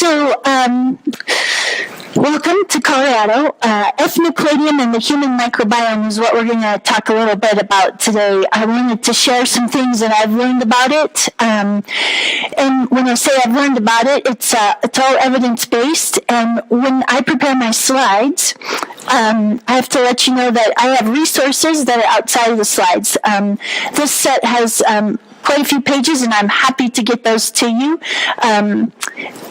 So, welcome to Colorado. Nucleatum and the human microbiome is what we're going to talk a little bit about today. I wanted to share some things that I've learned about it. And when I say I've learned about it, it's all evidence-based. And when I prepare my slides, I have to let you know that I have resources that are outside of the slides. This set has quite a few pages, and I'm happy to get those to you,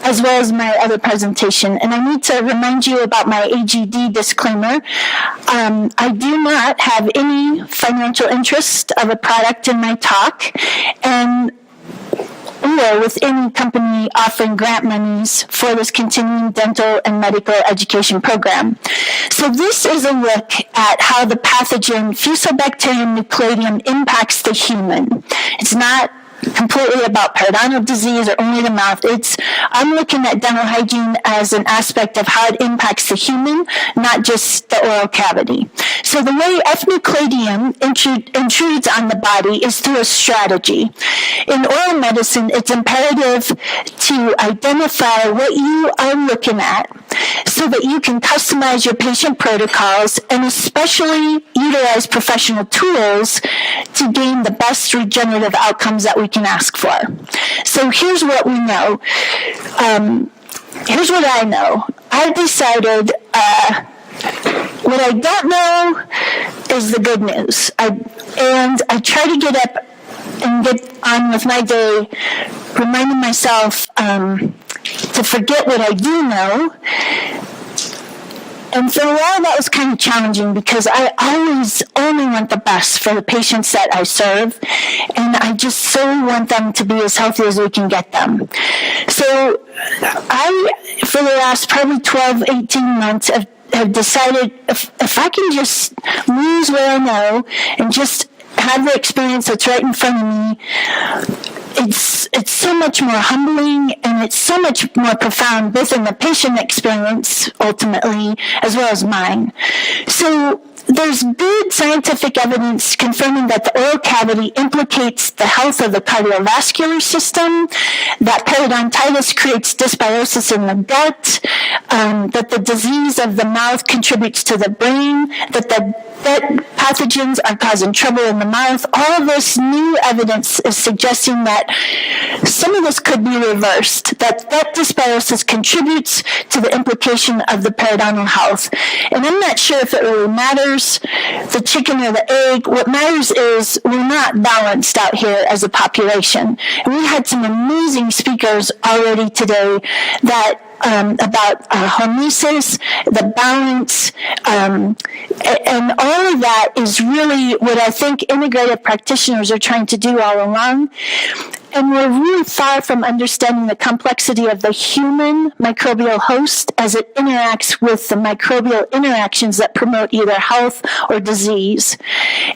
as well as my other presentation. And I need to remind you about my AGD disclaimer. I do not have any financial interest of a product in my talk, or with any company offering grant monies for this continuing dental and medical education program. So this is a look at how the pathogen Fusobacterium nucleatum impacts the human. It's not completely about periodontal disease or only the mouth. I'm looking at dental hygiene as an aspect of how it impacts the human, not just the oral cavity. So the way Nucleatum intrudes on the body is through a strategy. In oral medicine, it's imperative to identify what you are looking at so that you can customize your patient protocols and especially utilize professional tools to gain the best regenerative outcomes that we can ask for. So here's what we know. Here's what I know. I decided what I don't know is the good news. I try to get up and get on with my day, reminding myself to forget what I do know. And for a while, that was kind of challenging because I always only want the best for the patients that I serve, and I just so want them to be as healthy as we can get them. So for the last probably 12, 18 months, have decided if I can just lose what I know and just have the experience that's right in front of me, it's so much more humbling and it's so much more profound, both in the patient experience ultimately as well as mine. So there's good scientific evidence confirming that the oral cavity implicates the health of the cardiovascular system, that periodontitis creates dysbiosis in the gut, that the disease of the mouth contributes to the brain, that pathogens are causing trouble in the mouth. All of this new evidence is suggesting that some of this could be reversed, that dysbiosis contributes to the implication of the periodontal health. And I'm not sure if it really matters, the chicken or the egg. What matters is we're not balanced out here as a population. And we had some amazing speakers already today that about hormesis, the balance, and all of that is really what I think integrative practitioners are trying to do all along. And we're really far from understanding the complexity of the human microbial host as it interacts with the microbial interactions that promote either health or disease.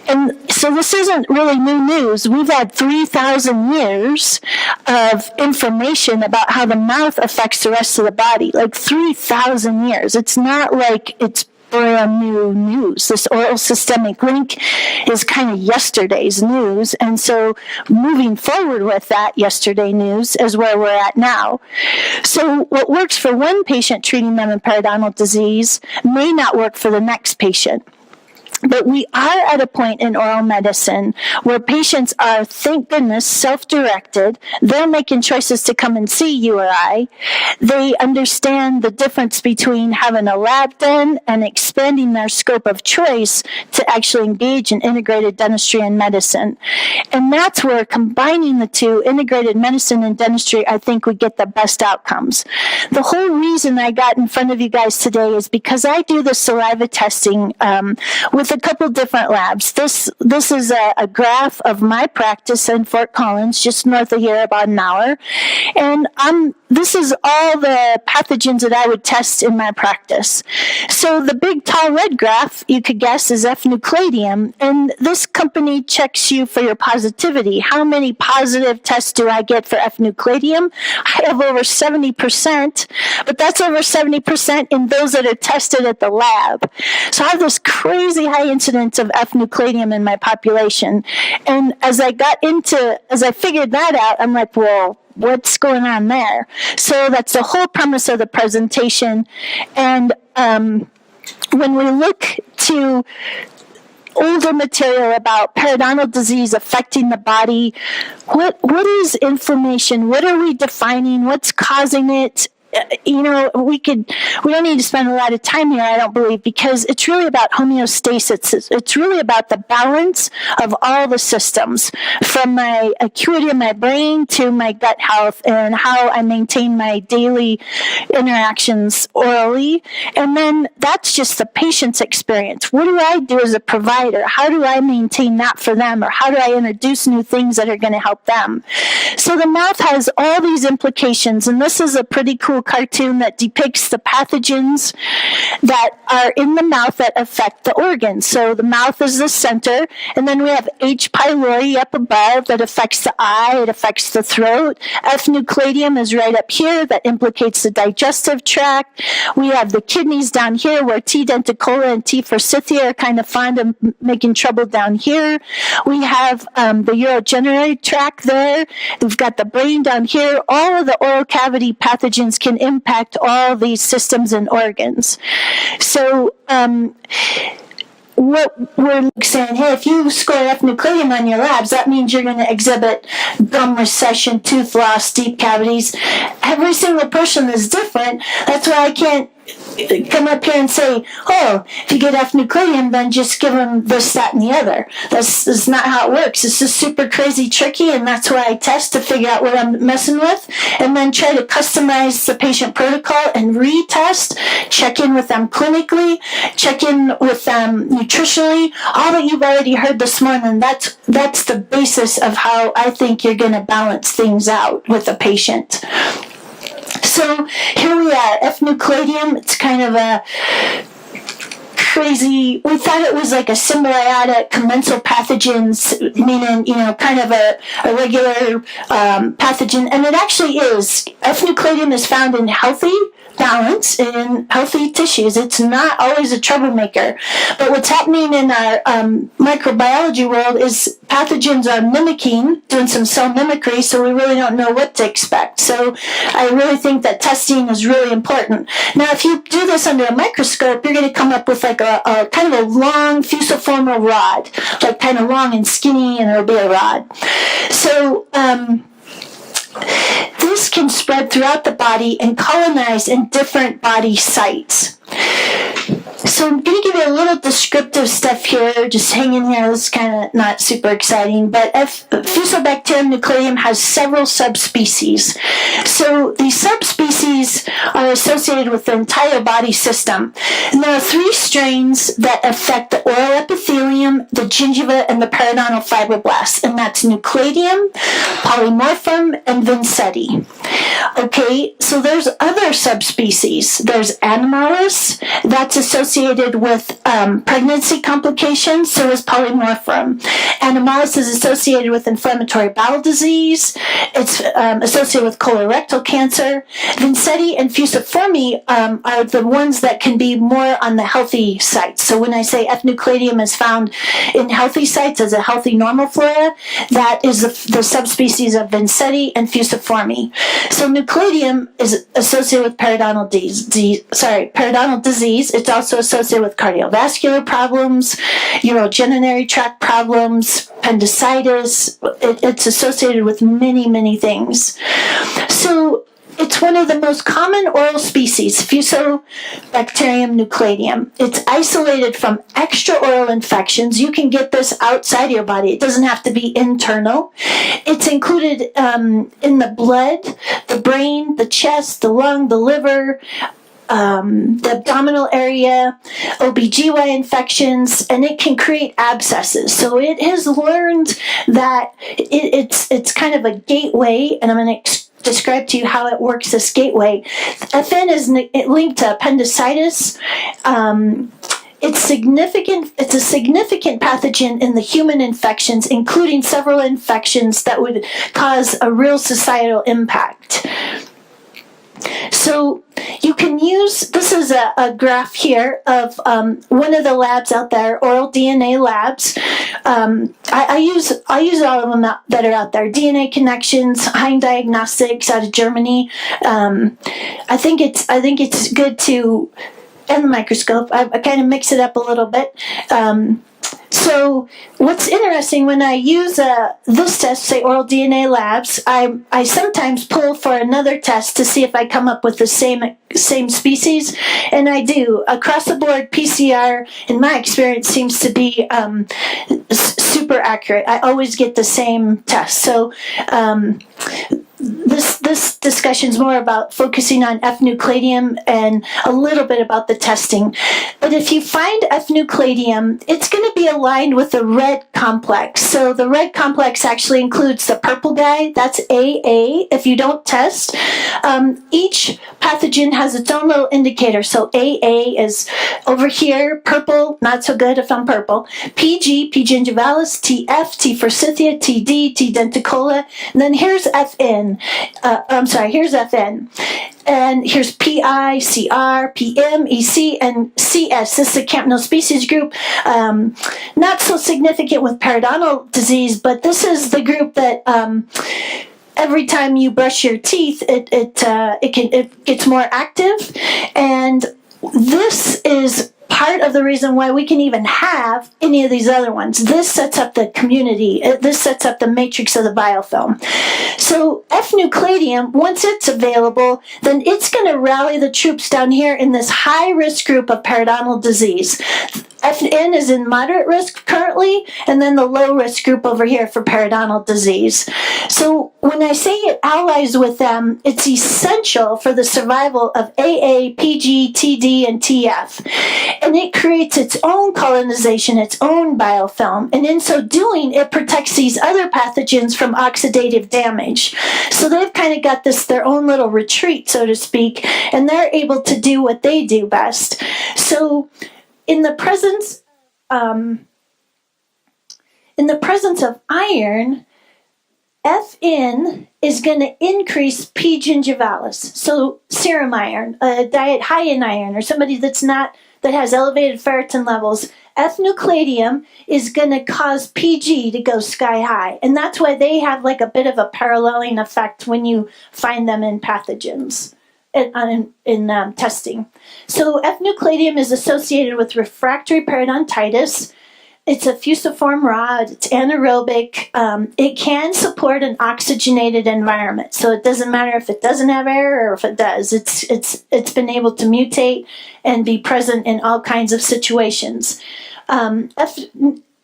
And so this isn't really new news. We've had 3,000 years of information about how the mouth affects the rest of the body, like 3,000 years. It's not like it's brand new news. This oral systemic link is kind of yesterday's news, and so moving forward with that yesterday news is where we're at now. So what works for one patient treating them in periodontal disease may not work for the next patient. But we are at a point in oral medicine where patients are, thank goodness, self-directed. They're making choices to come and see you or I. They understand the difference between having a lab done and expanding their scope of choice to actually engage in integrated dentistry and medicine. And that's where combining the two, integrated medicine and dentistry, I think we get the best outcomes. The whole reason I got in front of you guys today is because I do the saliva testing with a couple different labs. This is a graph of my practice in Fort Collins, just north of here, about an hour. And this is all the pathogens that I would test in my practice. So the big tall red graph, you could guess, is Nucleatum. And this company checks you for your positivity. How many positive tests do I get for Nucleatum? I have over 70%, but that's over 70% in those that are tested at the lab. So I have this crazy high incidence of Nucleatum in my population. And as I figured that out, I'm like, well, what's going on there. So that's the whole premise of the presentation. And when we look to older material about periodontal disease affecting the body, what is inflammation? What are we defining? What's causing it? We don't need to spend a lot of time here, I don't believe, because it's really about homeostasis. It's really about the balance of all the systems, from my acuity of my brain to my gut health and how I maintain my daily interactions orally. And then that's just the patient's experience. What do I do as a provider? How do I maintain that for them? Or how do I introduce new things that are going to help them? So the mouth has all these implications, and this is a pretty cool cartoon that depicts the pathogens that are in the mouth that affect the organs. So the mouth is the center, and then we have H. pylori up above that affects the eye, it affects the throat. F. nucleatum is right up here that implicates the digestive tract. We have the kidneys down here where T. denticola and T. forsythia are kind of fond of making trouble down here. We have the urogenitary tract there. We've got the brain down here. All of the oral cavity pathogens can impact all these systems and organs. So what we're saying, hey, if you score F. nucleatum on your labs, that means you're going to exhibit gum recession, tooth loss, deep cavities. Every single person is different. That's why I can't come up here and say, oh, if you get F. nucleatum, then just give them this, that, and the other. That's not how it works. It's just super crazy tricky, and that's why I test to figure out what I'm messing with, and then try to customize the patient protocol and retest, check in with them clinically, check in with them nutritionally, all that you've already heard this morning. That's the basis of how I think you're going to balance things out with a patient. So here we are, F. nucleatum. It's kind of a crazy, we thought it was like a symbiotic commensal pathogens, meaning, kind of a regular pathogen, and it actually is. F. nucleatum is found in healthy balance in healthy tissues. It's not always a troublemaker. But what's happening in our microbiology world is pathogens are doing some cell mimicry, so we really don't know what to expect. So I really think that testing is really important. Now, if you do this under a microscope, you're going to come up with like a kind of a long fusiformal rod, like kind of long and skinny, and it'll be a rod. So, this can spread throughout the body and colonize in different body sites. So I'm going to give you a little descriptive stuff here. Just hang in here. This is kind of not super exciting. But Fusobacterium nucleatum has several subspecies. So these subspecies are associated with the entire body system. And there are 3 strains that affect the oral epithelium, the gingiva, and the periodontal fibroblasts. And that's Nucleatum, Polymorphum, and Vincenti. Okay, so there's other subspecies. There's Animalis. That's associated with pregnancy complications, so is Polymorphum. Animalis is associated with inflammatory bowel disease. It's associated with colorectal cancer. Vincenti and Fusiforme are the ones that can be more on the healthy sites. So when I say F. nucleatum is found in healthy sites as a healthy normal flora, that is the subspecies of Vincenti and Fusiforme. So nucleatum is associated with periodontal disease. It's also associated with cardiovascular problems, urogenitary tract problems, appendicitis. It's associated with many, many things. So it's one of the most common oral species, Fusobacterium nucleatum. It's isolated from extraoral infections. You can get this outside your body. It doesn't have to be internal. It's included in the blood, the brain, the chest, the lung, the liver, the abdominal area, OBGY infections, and it can create abscesses. So it has learned that it's kind of a gateway, and I'm going to describe to you how it works, this gateway. FN is linked to appendicitis. It's a significant pathogen in the human infections, including several infections that would cause a real societal impact. So you can use, this is a graph here of one of the labs out there, oral DNA labs. I use all of them that are out there. DNA Connections, Hein Diagnostics out of Germany. I think it's good to, and the microscope. I kind of mix it up a little bit. So what's interesting, when I use this test, say oral DNA labs, I sometimes pull for another test to see if I come up with the same species, and I do. Across the board, PCR, in my experience, seems to be super accurate. I always get the same test. So this discussion is more about focusing on F-nucleatium and a little bit about the testing. But if you find F-nucleatium, it's going to be aligned with the red complex. So the red complex actually includes the purple guy. That's AA. If you don't test, each pathogen has its own little indicator. So AA is over here, purple, not so good if I'm purple. PG, P. gingivalis, TF, T. forsythia, TD, T. denticola. And then here's FN. Here's FN. And here's PI, CR, PM, EC, and CS. This is the Campno species group. Not so significant with periodontal disease, but this is the group that every time you brush your teeth, it gets more active. And this is part of the reason why we can even have any of these other ones. This sets up the community. This sets up the matrix of the biofilm. So F-nucleatium, once it's available, then it's going to rally the troops down here in this high-risk group of periodontal disease. FN is in moderate risk currently, and then the low-risk group over here for periodontal disease. So when I say it allies with them, it's essential for the survival of AA, PG, TD, and TF. And it creates its own colonization, its own biofilm. And in so doing, it protects these other pathogens from oxidative damage. So they've kind of got their own little retreat, so to speak, and they're able to do what they do best. So in the presence of iron, FN is going to increase P. gingivalis. So serum iron, a diet high in iron, or somebody that has elevated ferritin levels, F-nucleatium is going to cause PG to go sky high. And that's why they have like a bit of a paralleling effect when you find them in pathogens. In testing. So F-nucleatium is associated with refractory periodontitis. It's a fusiform rod. It's anaerobic. It can support an oxygenated environment. So it doesn't matter if it doesn't have air or if it does. It's been able to mutate and be present in all kinds of situations.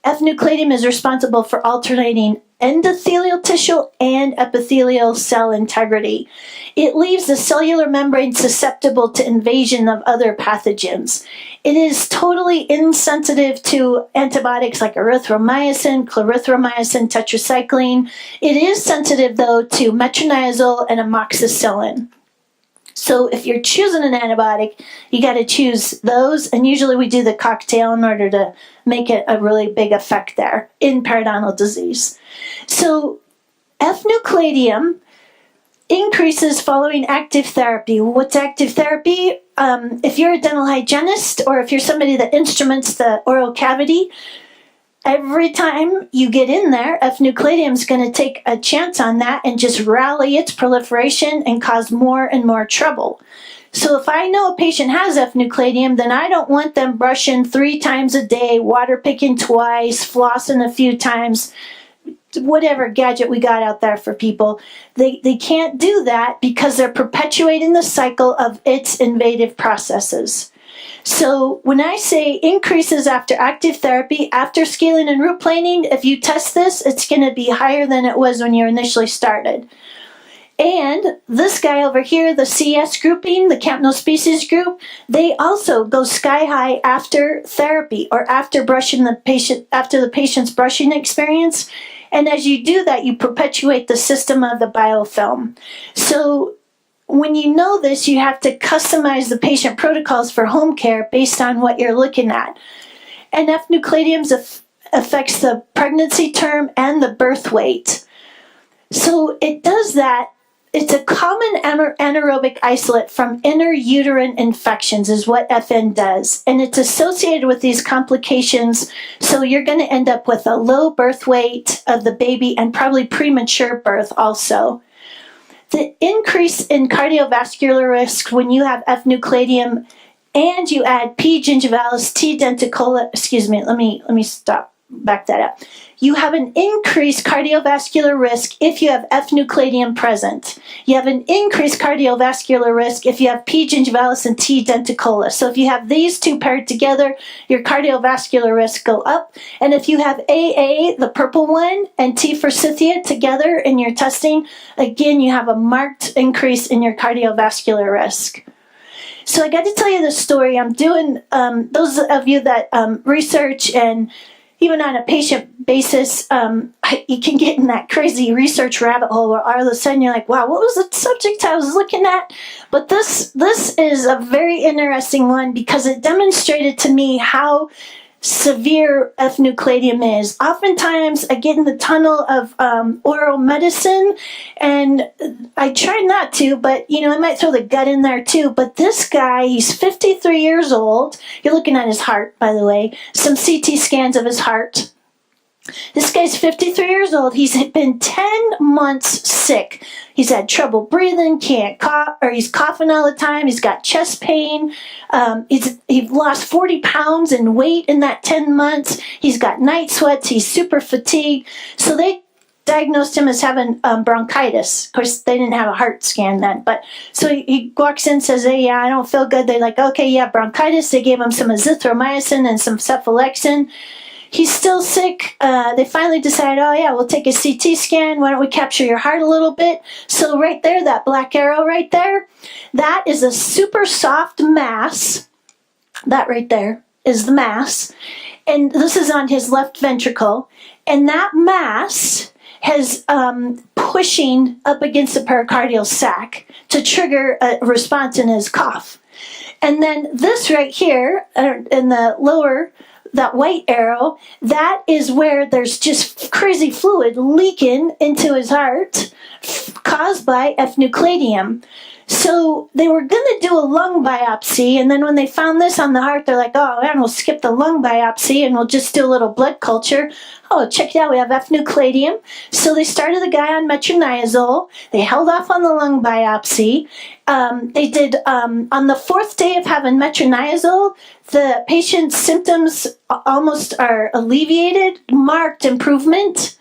F-nucleatium is responsible for alternating endothelial tissue and epithelial cell integrity. It leaves the cellular membrane susceptible to invasion of other pathogens. It is totally insensitive to antibiotics like erythromycin, clarithromycin, tetracycline. It is sensitive, though, to metronidazole and amoxicillin. So if you're choosing an antibiotic, you got to choose those, and usually we do the cocktail in order to make it a really big effect there in periodontal disease. So F-nucleatium increases following active therapy. What's active therapy? If you're a dental hygienist or if you're somebody that instruments the oral cavity, every time you get in there, F-nucleatium is going to take a chance on that and just rally its proliferation and cause more and more trouble. So if I know a patient has F-nucleatium, then I don't want them brushing 3 times a day, water picking twice, flossing a few times, whatever gadget we got out there for people. They can't do that because they're perpetuating the cycle of its invasive processes. So when I say increases after active therapy, after scaling and root planing, if you test this, it's going to be higher than it was when you initially started. And this guy over here, the CS grouping, the Campno species group, they also go sky high after therapy or after brushing the patient, after the patient's brushing experience. And as you do that, you perpetuate the system of the biofilm. So when you know this, you have to customize the patient protocols for home care based on what you're looking at. And F-nucleatium affects the pregnancy term and the birth weight. So it does that it's a common anaerobic isolate from intrauterine infections is what FN does. And it's associated with these complications. So you're going to end up with a low birth weight of the baby and probably premature birth also. The increase in cardiovascular risk when you have F-nucleatium and you add P. gingivalis, T. denticola, let me stop, back that up. You have an increased cardiovascular risk if you have F-nucleatium present. You have an increased cardiovascular risk if you have P. gingivalis and T. denticola. So if you have these two paired together, your cardiovascular risk go up. And if you have AA, the purple one, and T. forsythia together in your testing, again, you have a marked increase in your cardiovascular risk. So I got to tell you this story. I'm doing, those of you that research and even on a patient basis, you can get in that crazy research rabbit hole where all of a sudden you're like, wow, what was the subject I was looking at? But this is a very interesting one because it demonstrated to me how severe F-nucleatium is. Oftentimes I get in the tunnel of oral medicine, and I try not to, but I might throw the gut in there too. But this guy, he's 53 years old. You're looking at his heart, by the way. Some CT scans of his heart. This guy's 53 years old. He's been 10 months sick. He's had trouble breathing, can't cough, or he's coughing all the time. He's got chest pain. He's lost 40 pounds in weight in that 10 months. He's got night sweats. He's super fatigued. So they diagnosed him as having bronchitis. Of course, they didn't have a heart scan then. But so he walks in and says, hey, yeah, I don't feel good. They're like, okay, yeah, bronchitis. They gave him some azithromycin and some cephalexin. He's still sick. They finally decided, oh yeah, we'll take a CT scan. Why don't we capture your heart a little bit? So right there, that black arrow right there, that is a super soft mass. That right there is the mass. And this is on his left ventricle. And that mass has pushing up against the pericardial sac to trigger a response in his cough. And then this right here, in the lower, that white arrow, that is where there's just crazy fluid leaking into his heart caused by F-nucleatium. So they were going to do a lung biopsy, and then when they found this on the heart, they're like, oh, man, we'll skip the lung biopsy and we'll just do a little blood culture. Oh, check it out, we have F-nucleatium. So they started the guy on metronidazole. They held off on the lung biopsy. They did, on the fourth day of having metronidazole, the patient's symptoms almost are alleviated, marked improvement.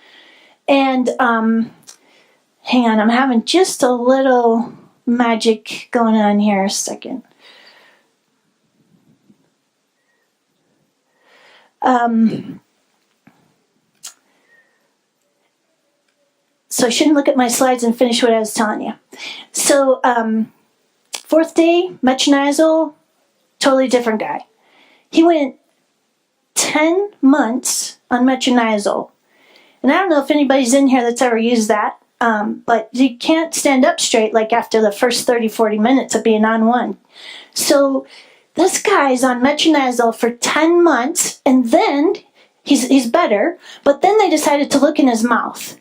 And hang on, I'm having just a little magic going on here a second. So I shouldn't look at my slides and finish what I was telling you. So fourth day, metronidazole, totally different guy. He went 10 months on metronidazole. And I don't know if anybody's in here that's ever used that, but you can't stand up straight like after the first 30, 40 minutes of being on one. So this guy's on metronidazole for 10 months, and then he's better, but then they decided to look in his mouth.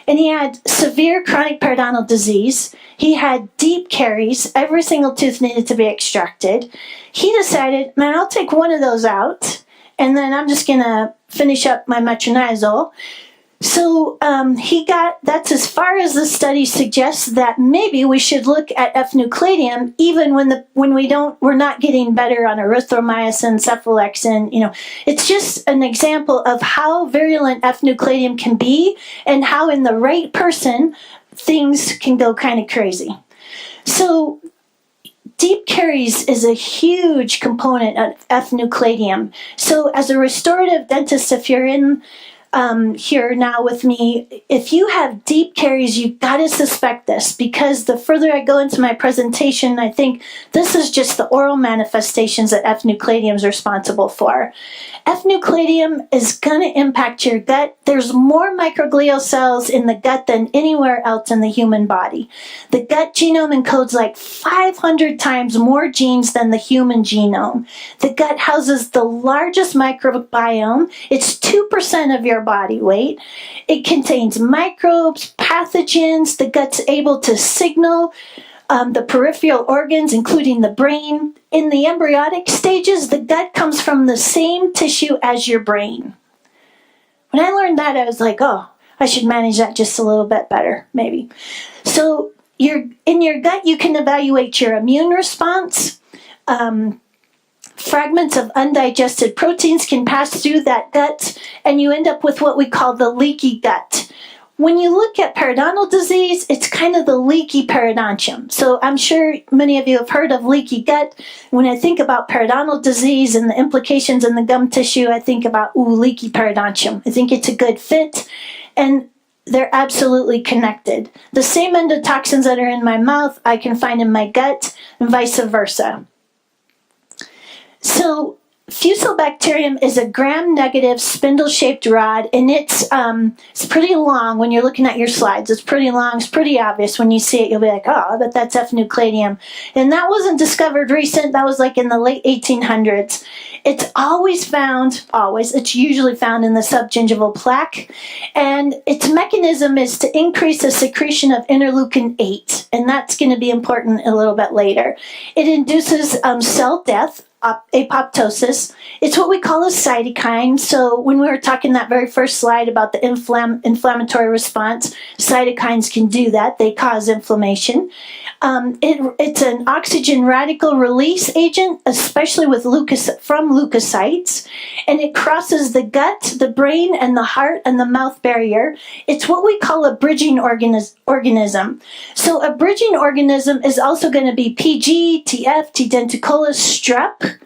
And he had severe chronic periodontal disease. He had deep caries. Every single tooth needed to be extracted. He decided, man, I'll take one of those out, and then I'm just going to finish up my metronidazole. So that's as far as the study suggests that maybe we should look at F-nucleatium even when we're not getting better on erythromycin, cephalexin. It's just an example of how virulent F-nucleatium can be and how in the right person things can go kind of crazy. So deep caries is a huge component of F-nucleatium. So as a restorative dentist, if you're in here now with me, if you have deep caries, you've got to suspect this, because the further I go into my presentation, I think this is just the oral manifestations that F-nucleatium is responsible for. F-nucleatium is going to impact your gut. There's more microglial cells in the gut than anywhere else in the human body. The gut genome encodes like 500 times more genes than the human genome. The gut houses the largest microbiome. It's 2% of your their body weight. It contains microbes, pathogens. The gut's able to signal the peripheral organs, including the brain. In the embryonic stages, the gut comes from the same tissue as your brain. When I learned that, I was like, oh, I should manage that just a little bit better, maybe. So in your gut, you can evaluate your immune response. Fragments of undigested proteins can pass through that gut, and you end up with what we call the leaky gut. When you look at periodontal disease, it's kind of the leaky periodontium. So I'm sure many of you have heard of leaky gut. When I think about periodontal disease and the implications in the gum tissue, I think about, leaky periodontium. I think it's a good fit, and they're absolutely connected. The same endotoxins that are in my mouth, I can find in my gut, and vice versa. So Fusobacterium is a gram-negative spindle-shaped rod, and it's pretty long when you're looking at your slides. It's pretty long. It's pretty obvious. When you see it, you'll be like, oh, I bet that's F. nucleatum. And that wasn't discovered recent. That was like in the late 1800s. It's it's usually found in the subgingival plaque, and its mechanism is to increase the secretion of interleukin-8, and that's going to be important a little bit later. It induces cell death, apoptosis. It's what we call a cytokine. So when we were talking that very first slide about the inflammatory response, cytokines can do that. They cause inflammation. It's an oxygen radical release agent, especially from leukocytes, and it crosses the gut, the brain, and the heart and the mouth barrier. It's what we call a bridging organism. So a bridging organism is also going to be PG, TF, T. denticola, strep,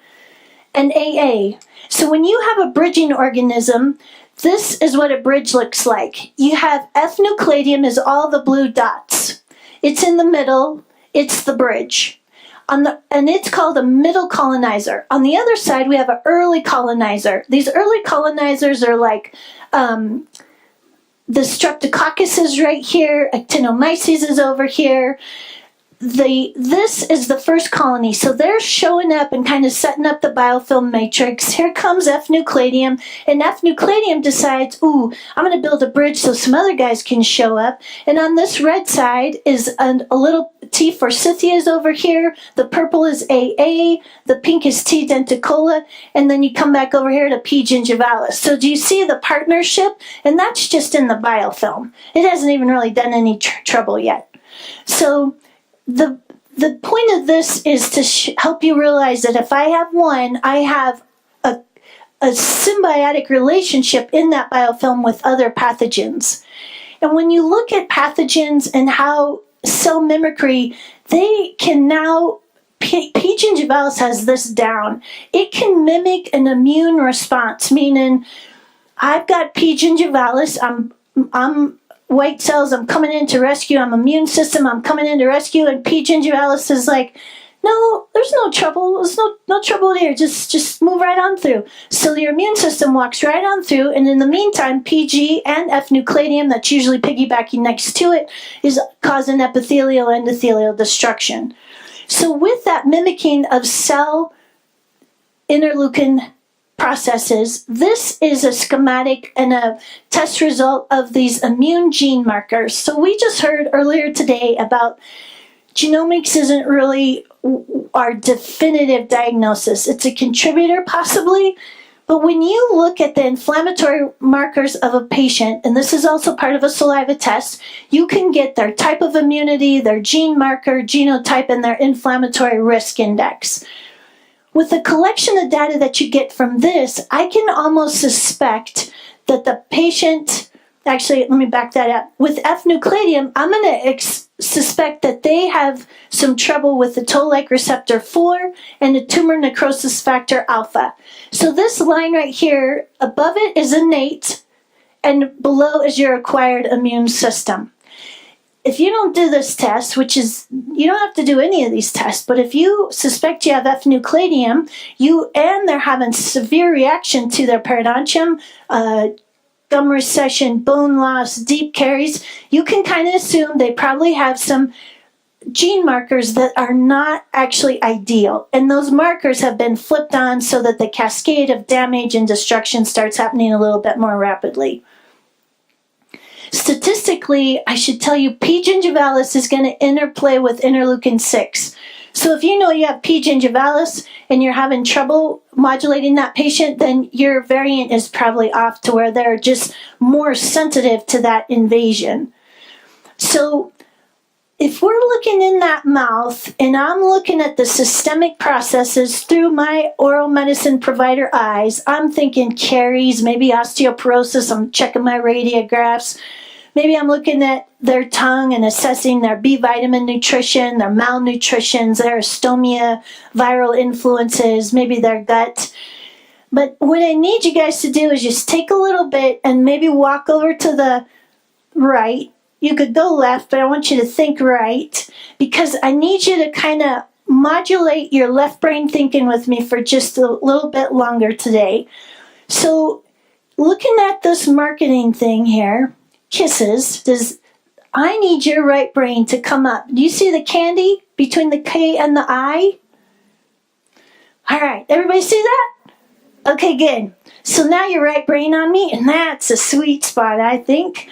and AA. So when you have a bridging organism, this is what a bridge looks like. You have F. nucleatum is all the blue dots. It's in the middle. It's the bridge. And it's called a middle colonizer. On the other side, we have an early colonizer. These early colonizers are like the Streptococcus is right here. Actinomyces is over here. This is the first colony. So they're showing up and kind of setting up the biofilm matrix. Here comes F. nucleatum, and F. nucleatum decides, I'm going to build a bridge so some other guys can show up. And on this red side is a little T. forsythia is over here. The purple is AA. The pink is T. denticola. And then you come back over here to P. gingivalis. So do you see the partnership? And that's just in the biofilm. It hasn't even really done any trouble yet. So the point of this is to help you realize that if I have one, I have a symbiotic relationship in that biofilm with other pathogens. And when you look at pathogens and how cell mimicry, they can now, P. gingivalis has this down. It can mimic an immune response, meaning I've got P. gingivalis, I'm white cells, I'm coming in to rescue, I'm immune system, I'm coming in to rescue, and P. gingivalis is like, no, there's no trouble, there's no trouble there, just move right on through. So your immune system walks right on through, and in the meantime, PG and F. nucleatum, that's usually piggybacking next to it, is causing epithelial endothelial destruction. So with that mimicking of cell interleukin processes, this is a schematic and a test result of these immune gene markers. So we just heard earlier today about genomics isn't really our definitive diagnosis. It's a contributor possibly, but when you look at the inflammatory markers of a patient, and this is also part of a saliva test, you can get their type of immunity, their gene marker, genotype, and their inflammatory risk index. With the collection of data that you get from this, I can almost suspect that the patient, actually, let me back that up. With F. nucleatum, I'm going to suspect that they have some trouble with the toll-like receptor 4 and the tumor necrosis factor alpha. So this line right here, above it is innate, and below is your acquired immune system. If you don't do this test, which is, you don't have to do any of these tests, but if you suspect you have F. nucleatum, and they're having severe reaction to their periodontium, gum recession, bone loss, deep caries, you can kind of assume they probably have some gene markers that are not actually ideal. And those markers have been flipped on so that the cascade of damage and destruction starts happening a little bit more rapidly. Statistically, I should tell you, P. gingivalis is going to interplay with interleukin 6. So if you know you have P. gingivalis and you're having trouble modulating that patient, then your variant is probably off to where they're just more sensitive to that invasion. So if we're looking in that mouth and I'm looking at the systemic processes through my oral medicine provider eyes, I'm thinking caries, maybe osteoporosis, I'm checking my radiographs. Maybe I'm looking at their tongue and assessing their B vitamin nutrition, their malnutrition, their astomia, viral influences, maybe their gut. But what I need you guys to do is just take a little bit and maybe walk over to the right. You could go left, but I want you to think right, because I need you to kind of modulate your left brain thinking with me for just a little bit longer today. So looking at this marketing thing here, kisses, I need your right brain to come up. Do you see the candy between the K and the I? All right, everybody see that? Okay, good. So now your right brain on me, and that's a sweet spot, I think.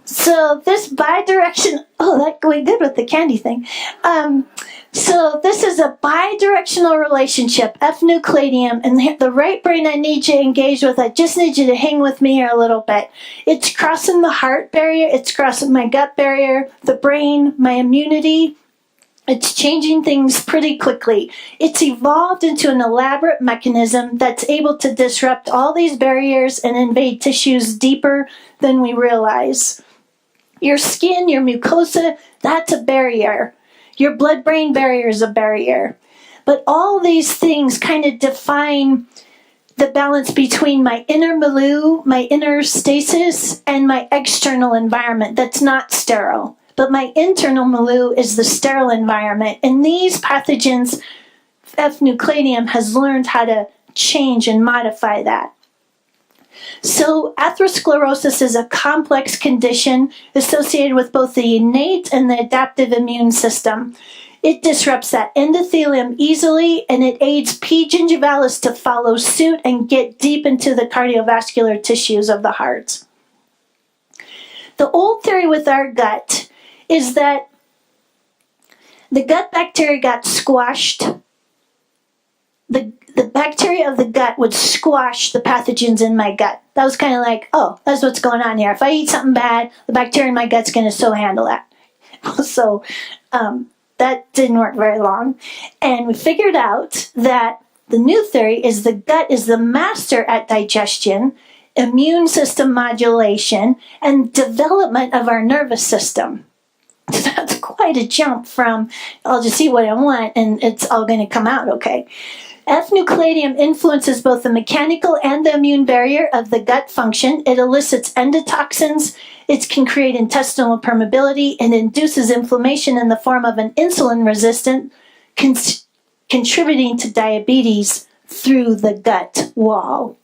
So this bidirectional, that going good with the candy thing. So this is a bidirectional relationship, F-nucleatum, and the right brain I need you to engage with, I just need you to hang with me here a little bit. It's crossing the heart barrier, it's crossing my gut barrier, the brain, my immunity. It's changing things pretty quickly. It's evolved into an elaborate mechanism that's able to disrupt all these barriers and invade tissues deeper than we realize. Your skin, your mucosa, that's a barrier. Your blood-brain barrier is a barrier. But all these things kind of define the balance between my inner milieu, my inner stasis, and my external environment that's not sterile. But my internal milieu is the sterile environment. And these pathogens, F-nucleatum has learned how to change and modify that. So atherosclerosis is a complex condition associated with both the innate and the adaptive immune system. It disrupts that endothelium easily, and it aids P. gingivalis to follow suit and get deep into the cardiovascular tissues of the heart. The old theory with our gut is that the gut bacteria got squashed. The bacteria of the gut would squash the pathogens in my gut. That was kind of like, that's what's going on here. If I eat something bad, the bacteria in my gut's going to so handle that. So that didn't work very long. And we figured out that the new theory is the gut is the master at digestion, immune system modulation, and development of our nervous system. So that's quite a jump from, I'll just eat what I want and it's all going to come out okay. F-nucleatum influences both the mechanical and the immune barrier of the gut function. It elicits endotoxins. It can create intestinal permeability and induces inflammation in the form of an insulin resistant, contributing to diabetes through the gut wall.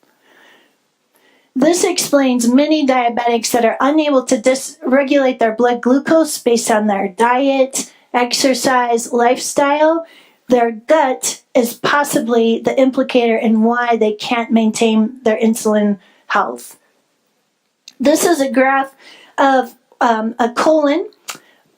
This explains many diabetics that are unable to dysregulate their blood glucose based on their diet, exercise, lifestyle. Their gut is possibly the implicator in why they can't maintain their insulin health. This is a graph of a colon,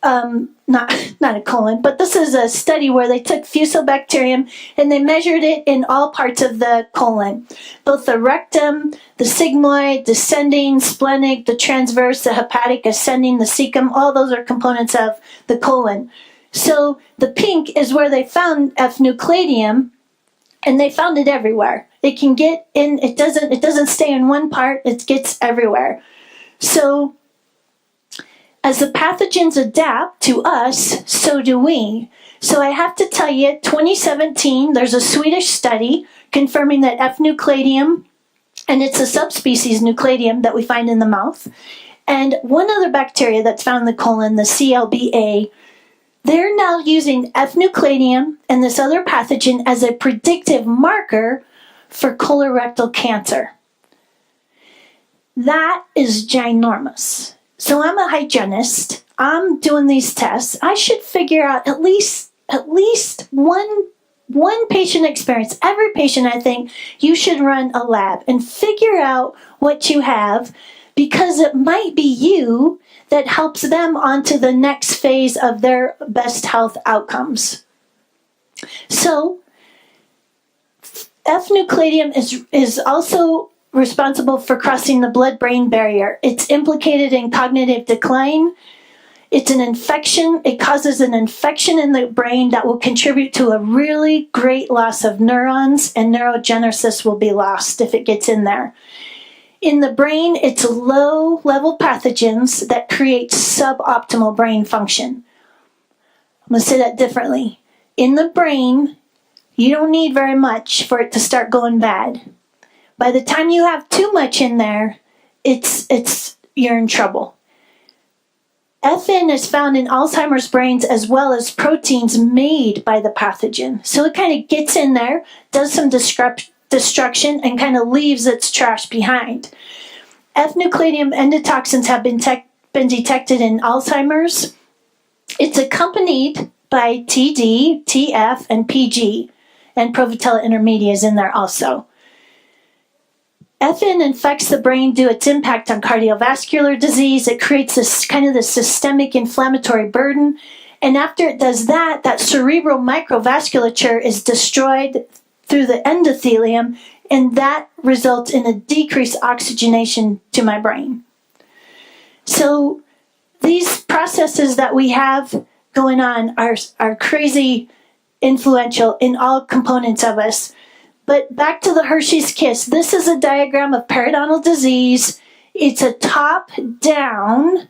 not a colon, but this is a study where they took Fusobacterium and they measured it in all parts of the colon. Both the rectum, the sigmoid, descending, splenic, the transverse, the hepatic, ascending, the cecum, all those are components of the colon. So the pink is where they found F-nucleatum, and they found it everywhere. It can get in, it doesn't stay in one part, it gets everywhere. So as the pathogens adapt to us, so do we. So I have to tell you, 2017, there's a Swedish study confirming that F-nucleatum, and it's a subspecies Nucleatum that we find in the mouth, and one other bacteria that's found in the colon, the CLBA, they're now using F-nucleatum and this other pathogen as a predictive marker for colorectal cancer. That is ginormous. So I'm a hygienist. I'm doing these tests, I should figure out at least one patient experience. Every patient, I think, you should run a lab and figure out what you have, because it might be you that helps them onto the next phase of their best health outcomes. So, F-nucleatum is also responsible for crossing the blood-brain barrier. It's implicated in cognitive decline. It's an infection. It causes an infection in the brain that will contribute to a really great loss of neurons, and neurogenesis will be lost if it gets in there. In the brain, it's low-level pathogens that create suboptimal brain function. I'm going to say that differently. In the brain, you don't need very much for it to start going bad. By the time you have too much in there, you're in trouble. FN is found in Alzheimer's brains as well as proteins made by the pathogen. So it kind of gets in there, does some destruction, and kind of leaves its trash behind. F-nucleatum endotoxins have been detected in Alzheimer's. It's accompanied by TD, TF, and PG, and Provotella intermedia is in there also. FN infects the brain due to its impact on cardiovascular disease. It creates this kind of systemic inflammatory burden. And after it does that, that cerebral microvasculature is destroyed through the endothelium, and that results in a decreased oxygenation to my brain. So these processes that we have going on are crazy influential in all components of us. But back to the Hershey's Kiss. This is a diagram of periodontal disease. It's a top-down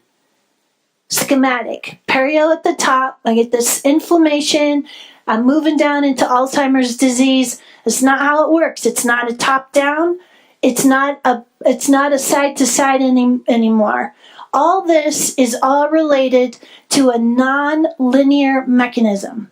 schematic. Perio at the top. I get this inflammation. I'm moving down into Alzheimer's disease. It's not how it works. It's not a top-down. It's not a side-to-side anymore. All this is all related to a non-linear mechanism.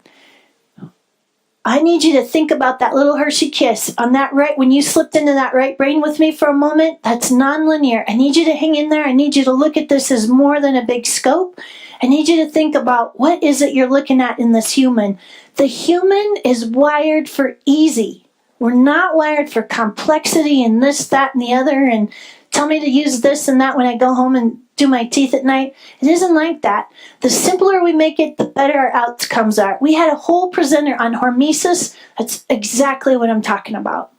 I need you to think about that little Hershey Kiss on that right, when you slipped into that right brain with me for a moment, that's nonlinear. I need you to hang in there. I need you to look at this as more than a big scope. I need you to think about what is it you're looking at in this human. The human is wired for easy. We're not wired for complexity and this, that, and the other, and tell me to use this and that when I go home and do my teeth at night. It isn't like that. The simpler we make it, the better our outcomes are. We had a whole presenter on hormesis. That's exactly what I'm talking about.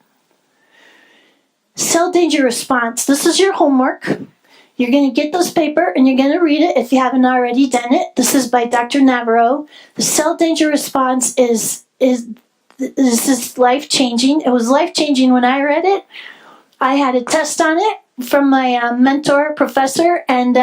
Cell danger response. This is your homework. You're going to get this paper and you're going to read it if you haven't already done it. This is by Dr. Navarro. The cell danger response is life-changing. It was life-changing when I read it. I had a test on it from my mentor professor, and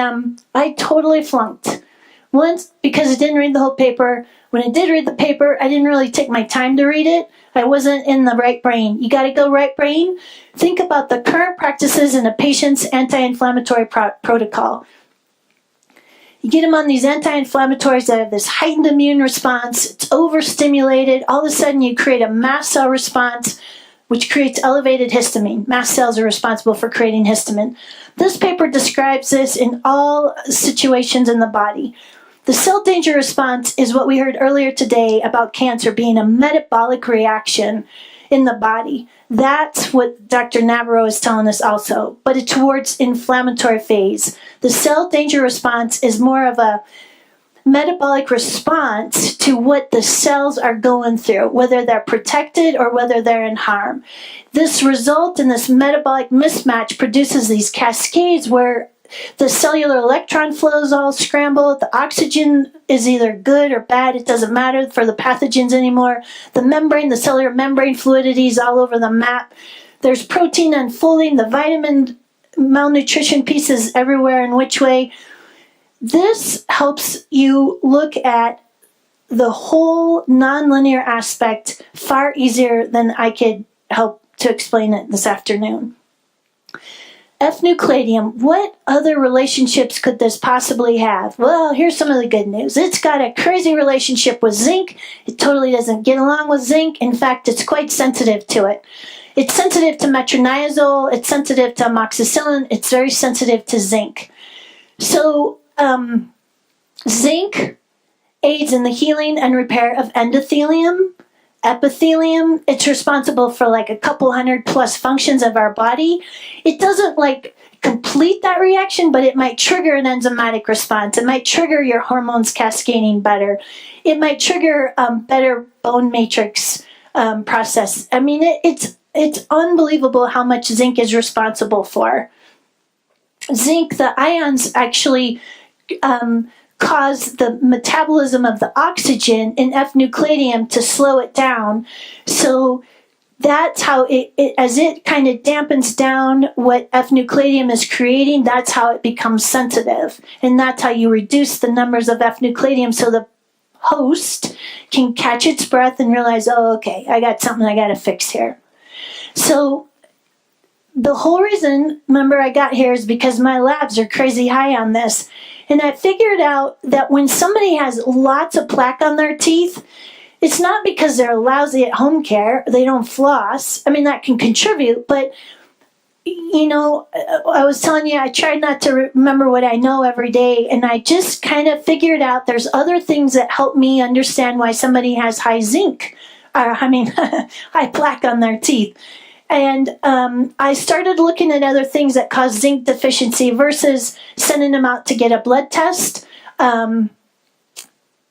I totally flunked. Once, because I didn't read the whole paper. When I did read the paper, I didn't really take my time to read it. I wasn't in the right brain. You got to go right brain. Think about the current practices in a patient's anti-inflammatory protocol. You get them on these anti-inflammatories that have this heightened immune response. It's overstimulated. All of a sudden, you create a mast cell response, which creates elevated histamine. Mast cells are responsible for creating histamine. This paper describes this in all situations in the body. The cell danger response is what we heard earlier today about cancer being a metabolic reaction in the body. That's what Dr. Navarro is telling us also, but it's towards inflammatory phase. The cell danger response is more of a metabolic response to what the cells are going through, whether they're protected or whether they're in harm. This result in this metabolic mismatch produces these cascades where the cellular electron flow is all scrambled, the oxygen is either good or bad, it doesn't matter for the pathogens anymore. The membrane, the cellular membrane fluidity is all over the map. There's protein unfolding, the vitamin malnutrition pieces everywhere and which way. This helps you look at the whole nonlinear aspect far easier than I could help to explain it this afternoon. F-nucleatum, what other relationships could this possibly have? Well, here's some of the good news. It's got a crazy relationship with zinc. It totally doesn't get along with zinc. In fact, it's quite sensitive to it. It's sensitive to metronidazole. It's sensitive to amoxicillin. It's very sensitive to zinc. So, Zinc aids in the healing and repair of endothelium, epithelium. It's responsible for like a couple hundred plus functions of our body. It doesn't like complete that reaction, but it might trigger an enzymatic response. It might trigger your hormones cascading better. It might trigger better bone matrix process. I mean, it's unbelievable how much zinc is responsible for. Zinc, the ions actually cause the metabolism of the oxygen in F-nucleatium to slow it down. So that's how it as it kind of dampens down what F-nucleatium is creating, that's how it becomes sensitive. And that's how you reduce the numbers of F-nucleatium so the host can catch its breath and realize, oh, okay, I got something I got to fix here. So the whole reason, remember, I got here is because my labs are crazy high on this. And I figured out that when somebody has lots of plaque on their teeth, it's not because they're lousy at home care, they don't floss. I mean, that can contribute, but, you know, I was telling you, I tried not to remember what I know every day, and I just kind of figured out there's other things that help me understand why somebody has high zinc, high plaque on their teeth. And I started looking at other things that cause zinc deficiency versus sending them out to get a blood test,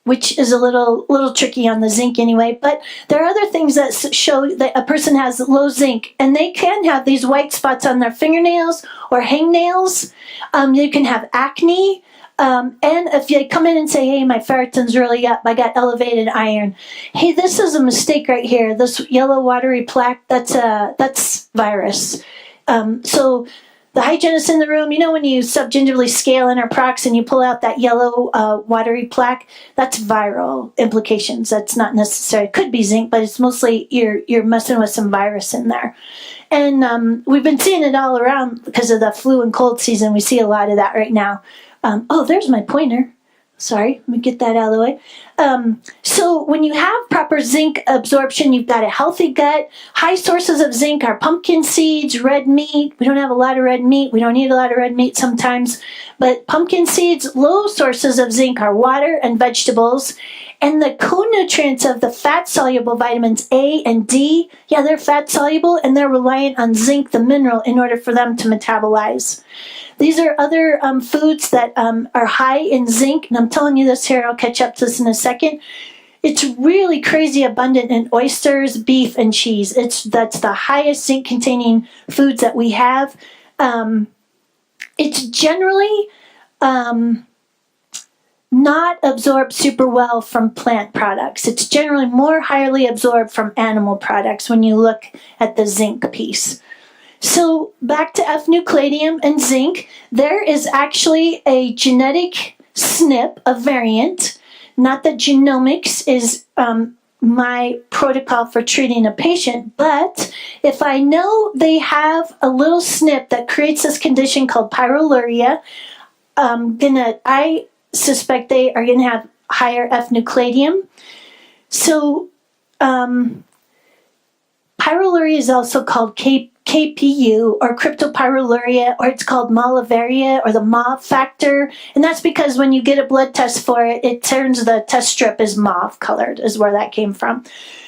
which is a little tricky on the zinc anyway. But there are other things that show that a person has low zinc, and they can have these white spots on their fingernails or hangnails. You can have acne. And if you come in and say, hey, my ferritin's really up, I got elevated iron. Hey, this is a mistake right here. This yellow watery plaque, that's virus. So the hygienist in the room, you know when you subgingivally scale in or prox and you pull out that yellow watery plaque, that's viral implications. That's not necessary. It could be zinc, but it's mostly you're messing with some virus in there. And we've been seeing it all around because of the flu and cold season. We see a lot of that right now. Oh, there's my pointer. Sorry, let me get that out of the way. So when you have proper zinc absorption, you've got a healthy gut. High sources of zinc are pumpkin seeds, red meat. We don't have a lot of red meat. We don't need a lot of red meat sometimes. But pumpkin seeds, low sources of zinc are water and vegetables. And the co-nutrients of the fat-soluble vitamins A and D, yeah, they're fat-soluble, and they're reliant on zinc, the mineral, in order for them to metabolize. These are other foods that are high in zinc, and I'm telling you this here, I'll catch up to this in a second. It's really crazy abundant in oysters, beef, and cheese. That's the highest zinc-containing foods that we have. It's generally not absorbed super well from plant products. It's generally more highly absorbed from animal products when you look at the zinc piece. So back to F-nucleatium and zinc, there is actually a genetic SNP, a variant. Not that genomics is my protocol for treating a patient, but if I know they have a little SNP that creates this condition called pyroluria, I suspect they are going to have higher F-nucleatium. So pyroluria is also called KPU or cryptopyroluria, or it's called malaveria or the mauve factor. And that's because when you get a blood test for it, it turns the test strip is mauve colored, is where that came from.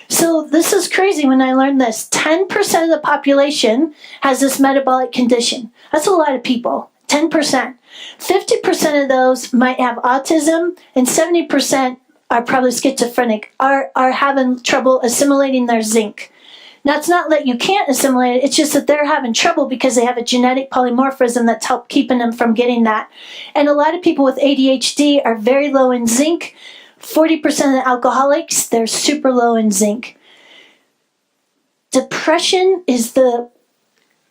So this is crazy when I learned this. 10% of the population has this metabolic condition. That's a lot of people, 10%. 50% of those might have autism, and 70% are probably schizophrenic, are having trouble assimilating their zinc. Now, it's not that you can't assimilate it, it's just that they're having trouble because they have a genetic polymorphism that's helped keeping them from getting that. And a lot of people with ADHD are very low in zinc. 40% of the alcoholics, they're super low in zinc. Depression is the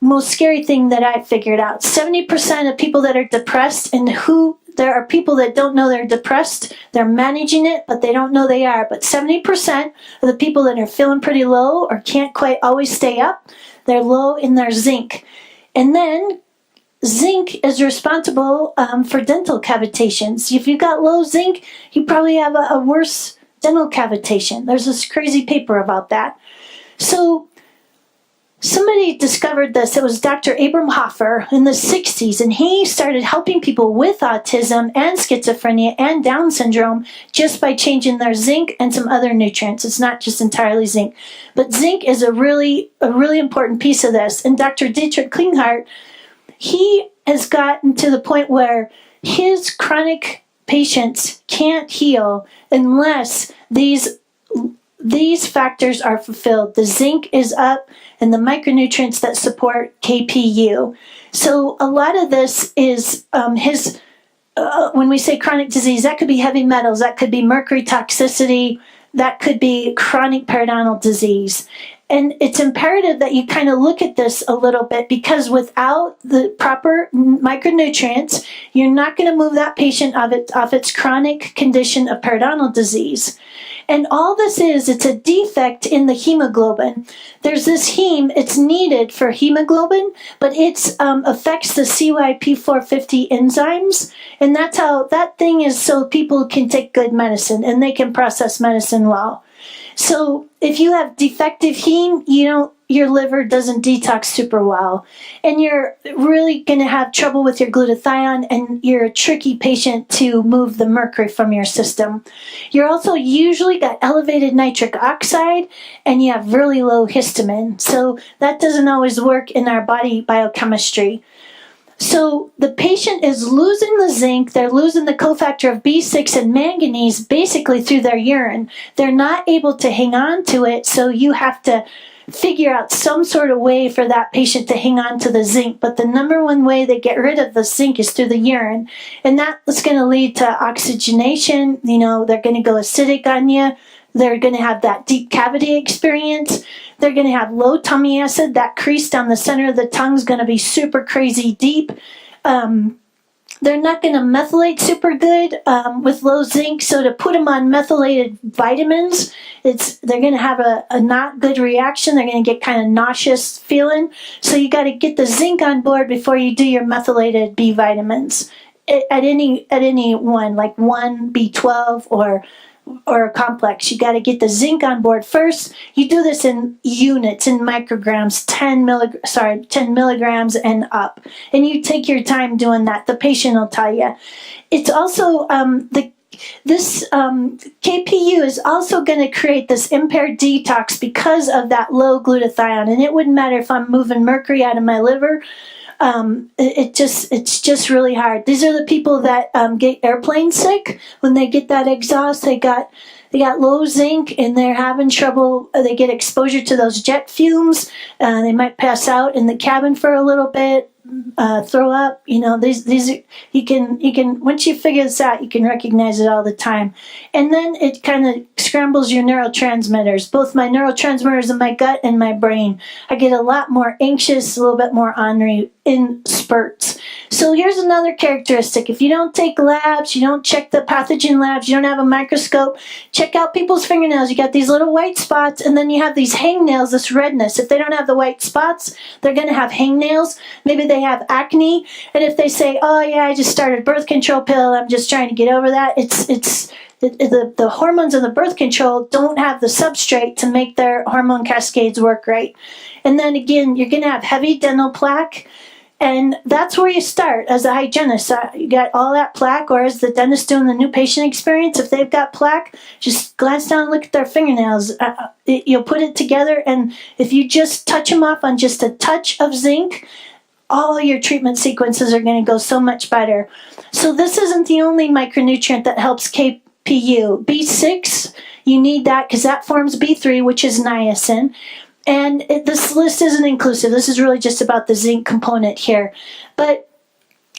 most scary thing that I figured out. 70% of people that are depressed, and there are people that don't know they're depressed. They're managing it, but they don't know they are. But 70% of the people that are feeling pretty low or can't quite always stay up, they're low in their zinc. And then zinc is responsible for dental cavitations. If you've got low zinc, you probably have a worse dental cavitation. There's this crazy paper about that. So somebody discovered this. It was Dr. Abram Hoffer in the 60s, and he started helping people with autism and schizophrenia and Down syndrome just by changing their zinc and some other nutrients. It's not just entirely zinc, but zinc is a really important piece of this. And Dr. Dietrich Klinghardt, he has gotten to the point where his chronic patients can't heal unless these factors are fulfilled. The zinc is up and the micronutrients that support KPU. So a lot of this is when we say chronic disease, that could be heavy metals, that could be mercury toxicity, that could be chronic periodontal disease. And it's imperative that you kind of look at this a little bit, because without the proper micronutrients, you're not going to move that patient off its chronic condition of periodontal disease. And all this is, it's a defect in the hemoglobin. There's this heme, it's needed for hemoglobin, but it affects the CYP450 enzymes. And that's how that thing is, so people can take good medicine and they can process medicine well. So if you have defective heme, your liver doesn't detox super well, and you're really going to have trouble with your glutathione, and you're a tricky patient to move the mercury from your system. You're also usually got elevated nitric oxide, and you have really low histamine. So that doesn't always work in our body biochemistry. So the patient is losing the zinc, they're losing the cofactor of B6 and manganese basically through their urine. They're not able to hang on to it, so you have to figure out some sort of way for that patient to hang on to the zinc. But the number one way they get rid of the zinc is through the urine. And that's going to lead to oxygenation. They're going to go acidic on you. They're going to have that deep cavity experience. They're going to have low tummy acid. That crease down the center of the tongue is going to be super crazy deep. They're not going to methylate super good with low zinc. So to put them on methylated vitamins, they're going to have a not good reaction. They're going to get kind of nauseous feeling. So you got to get the zinc on board before you do your methylated B vitamins at any one, like 1 B12 or a complex. You got to get the zinc on board first. You do this in units, in micrograms, 10 milligrams and up. And you take your time doing that. The patient will tell you. It's also this KPU is also going to create this impaired detox because of that low glutathione. And it wouldn't matter if I'm moving mercury out of my liver. It's just really hard. These are the people that get airplane sick when they get that exhaust. They got low zinc and they're having trouble. They get exposure to those jet fumes. They might pass out in the cabin for a little bit, throw up. These you can once you figure this out, you can recognize it all the time. And then it kind of scrambles your neurotransmitters, both my neurotransmitters in my gut and my brain. I get a lot more anxious, a little bit more ornery in spurts. So here's another characteristic. If you don't take labs, you don't check the pathogen labs, you don't have a microscope, check out people's fingernails. You got these little white spots, and then you have these hangnails, this redness. If they don't have the white spots, they're going to have hangnails. Maybe they have acne. And if they say, oh yeah, I just started birth control pill, I'm just trying to get over that, the hormones in the birth control don't have the substrate to make their hormone cascades work right. And then again, you're going to have heavy dental plaque. And that's where you start as a hygienist. You got all that plaque, or as the dentist doing the new patient experience, if they've got plaque, just glance down and look at their fingernails. You'll put it together, and if you just touch them off on just a touch of zinc, all your treatment sequences are going to go so much better. So this isn't the only micronutrient that helps KPU. B6, you need that because that forms B3, which is niacin. And this list isn't inclusive. This is really just about the zinc component here. But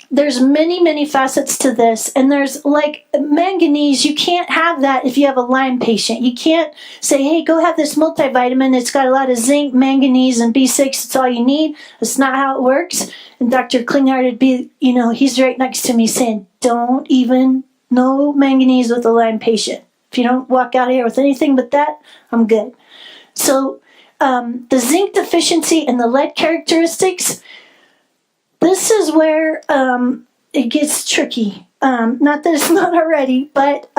there's many, many facets to this. And there's like manganese. You can't have that if you have a Lyme patient. You can't say, hey, go have this multivitamin. It's got a lot of zinc, manganese, and B6. It's all you need. That's not how it works. And Dr. Klinghardt would be, he's right next to me saying, no manganese with a Lyme patient. If you don't walk out of here with anything but that, I'm good. So the zinc deficiency and the lead characteristics, this is where it gets tricky. Not that it's not already, but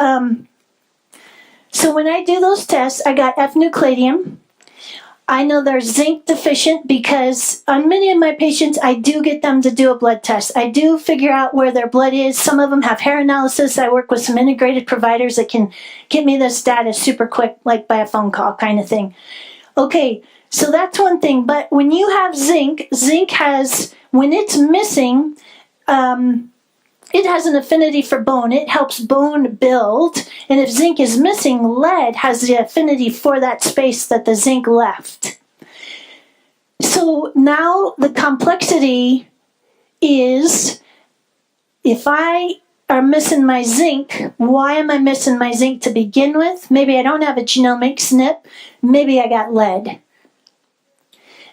so when I do those tests, I got F-Nucleatum. I know they're zinc deficient because on many of my patients, I do get them to do a blood test. I do figure out where their blood is. Some of them have hair analysis. I work with some integrated providers that can get me this data super quick, like by a phone call kind of thing. Okay, so that's one thing. But when you have zinc, zinc has, when it's missing, it has an affinity for bone. It helps bone build. And if zinc is missing, lead has the affinity for that space that the zinc left. So now the complexity is, if I are missing my zinc, why am I missing my zinc to begin with? Maybe I don't have a genomic SNP. Maybe I got lead.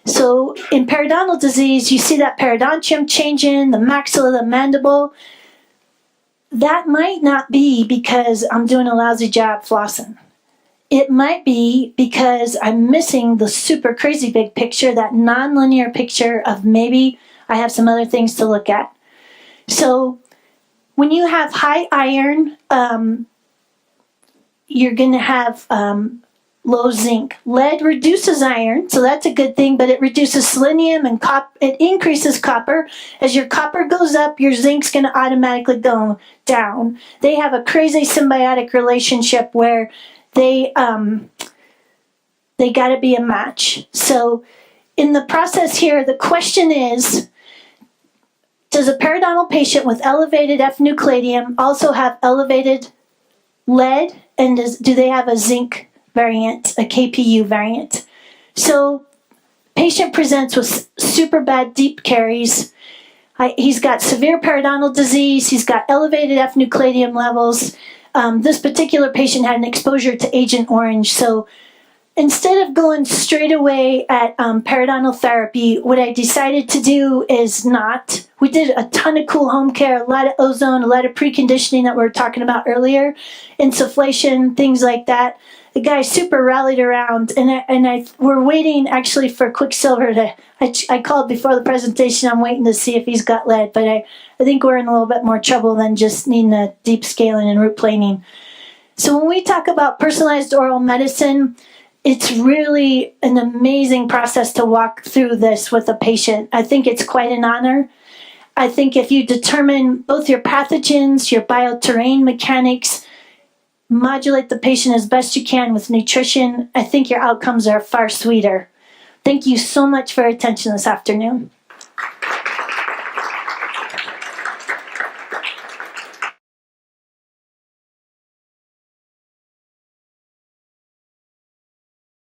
So in periodontal disease, you see that periodontium changing, the maxilla, the mandible. That might not be because I'm doing a lousy job flossing. It might be because I'm missing the super crazy big picture, that nonlinear picture of maybe I have some other things to look at. So when you have high iron, you're going to have low zinc. Lead reduces iron, so that's a good thing, but it reduces selenium and it increases copper. As your copper goes up, your zinc's going to automatically go down. They have a crazy symbiotic relationship where they got to be a match. So in the process here, the question is, does a periodontal patient with elevated F-nucleatum also have elevated lead, and do they have a zinc variant, a KPU variant? So patient presents with super bad deep caries. He's got severe periodontal disease. He's got elevated F-nucleatum levels. This particular patient had an exposure to Agent Orange. So instead of going straight away at periodontal therapy, what I decided to do is not. We did a ton of cool home care, a lot of ozone, a lot of preconditioning that we were talking about earlier, insufflation, things like that. The guy super rallied around, and we're waiting actually for Quicksilver to. I called before the presentation. I'm waiting to see if he's got lead, but I think we're in a little bit more trouble than just needing a deep scaling and root planing. So when we talk about personalized oral medicine, it's really an amazing process to walk through this with a patient. I think it's quite an honor. I think if you determine both your pathogens, your bioterrain mechanics, modulate the patient as best you can with nutrition, I think your outcomes are far sweeter. Thank you so much for your attention this afternoon.